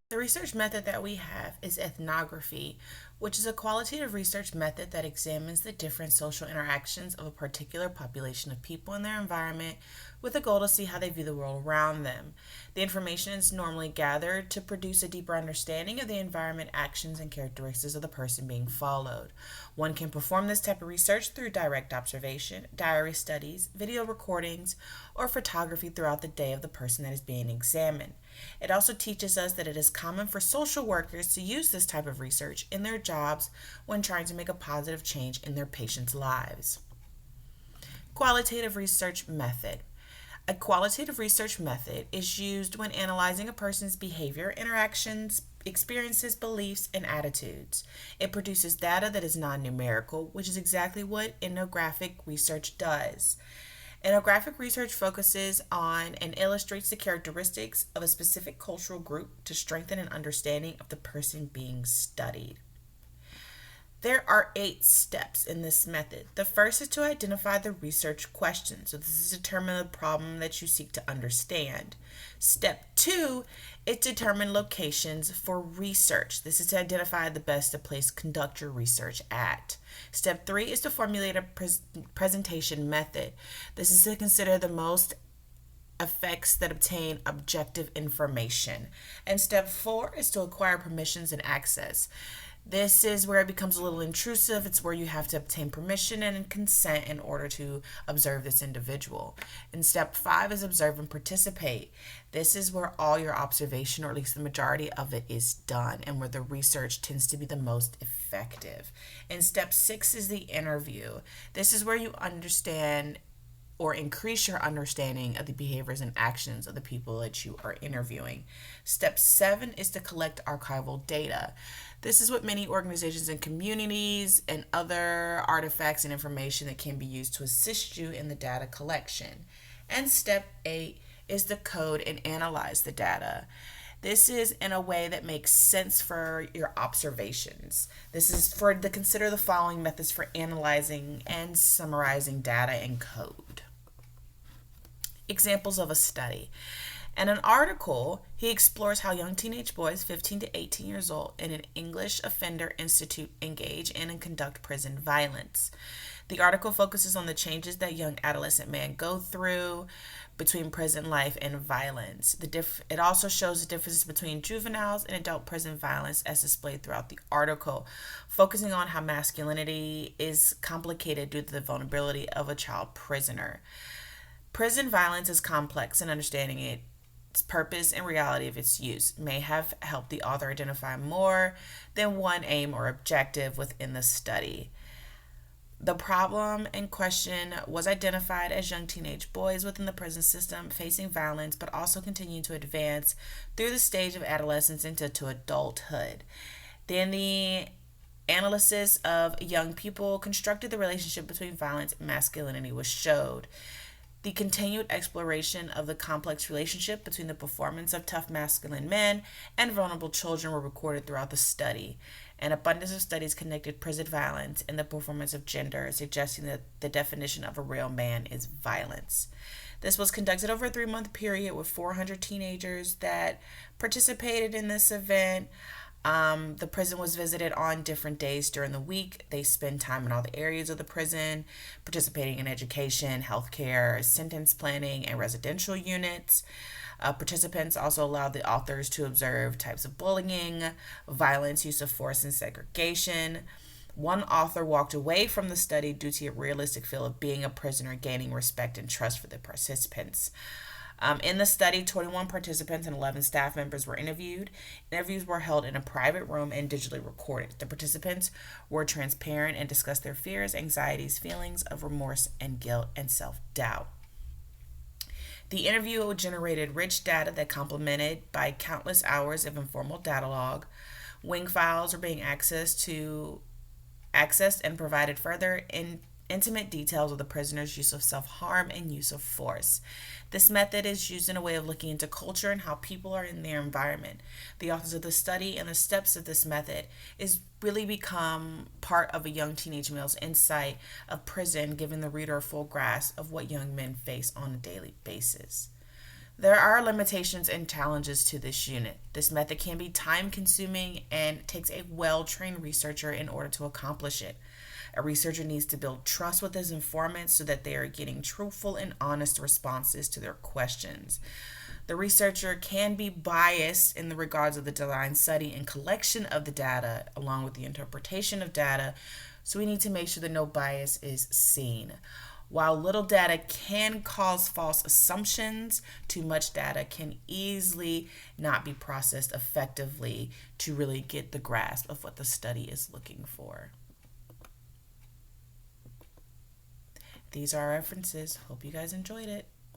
The research method that we have is ethnography, which is a qualitative research method that examines the different social interactions of a particular population of people in their environment with a goal to see how they view the world around them. The information is normally gathered to produce a deeper understanding of the environment, actions, and characteristics of the person being followed. One can perform this type of research through direct observation, diary studies, video recordings, or photography throughout the day of the person that is being examined. It also teaches us that it is common for social workers to use this type of research in their jobs when trying to make a positive change in their patients' lives. Qualitative research method. A qualitative research method is used when analyzing a person's behavior, interactions, experiences, beliefs, and attitudes. It produces data that is non numerical, which is exactly what ethnographic research does. Ethnographic research focuses on and illustrates the characteristics of a specific cultural group to strengthen an understanding of the person being studied. There are 8 steps in this method. The first is to identify the research question. So, this is to determine the problem that you seek to understand. Step 2 is to determine locations for research. This is to identify the best place to conduct your research at. Step 3 is to formulate a presentation method. This is to consider the most effects that obtain objective information. And step 4 is to acquire permissions and access. This is where it becomes a little intrusive. It's where you have to obtain permission and consent in order to observe this individual. And step 5 is observe and participate. This is where all your observation, or at least the majority of it, is done and where the research tends to be the most effective. And step 6 is the interview. This is where you understand or increase your understanding of the behaviors and actions of the people that you are interviewing. Step 7 is to collect archival data. This is what many organizations and communities and other artifacts and information that can be used to assist you in the data collection. And step 8 is to code and analyze the data. This is in a way that makes sense for your observations. This is for to consider the following methods for analyzing and summarizing data in code. Examples of a study. In an article, he explores how young teenage boys 15 to 18 years old in an English Offender Institute engage in and conduct prison violence. The article focuses on the changes that young adolescent men go through between prison life and violence. It also shows the differences between juveniles and adult prison violence as displayed throughout the article, focusing on how masculinity is complicated due to the vulnerability of a child prisoner. Prison violence is complex, and understanding its purpose and reality of its use may have helped the author identify more than one aim or objective within the study. The problem in question was identified as young teenage boys within the prison system facing violence, but also continuing to advance through the stage of adolescence into adulthood. Then the analysis of young people constructed the relationship between violence and masculinity was showed. The continued exploration of the complex relationship between the performance of tough masculine men and vulnerable children were recorded throughout the study. An abundance of studies connected prison violence and the performance of gender, suggesting that the definition of a real man is violence. This was conducted over a 3-month period with 400 teenagers that participated in this event. The prison was visited on different days during the week. They spend time in all the areas of the prison, participating in education, healthcare, sentence planning, and residential units. Participants also allowed the authors to observe types of bullying, violence, use of force, and segregation. One author walked away from the study due to a realistic feel of being a prisoner, gaining respect and trust for the participants. In the study, 21 participants and 11 staff members were interviewed. Interviews were held in a private room and digitally recorded. The participants were transparent and discussed their fears, anxieties, feelings of remorse and guilt and self-doubt. The interview generated rich data that complemented by countless hours of informal data log. Wing files are being accessed and provided further intimate details of the prisoner's use of self-harm and use of force. This method is used in a way of looking into culture and how people are in their environment. The authors of the study and the steps of this method is really become part of a young teenage male's insight of prison, giving the reader a full grasp of what young men face on a daily basis. There are limitations and challenges to this unit. This method can be time consuming and takes a well trained researcher in order to accomplish it. A researcher needs to build trust with his informants so that they are getting truthful and honest responses to their questions. The researcher can be biased in the regards of the design, study, and collection of the data, along with the interpretation of data, so we need to make sure that no bias is seen. While little data can cause false assumptions, too much data can easily not be processed effectively to really get the grasp of what the study is looking for. These are our references. Hope you guys enjoyed it.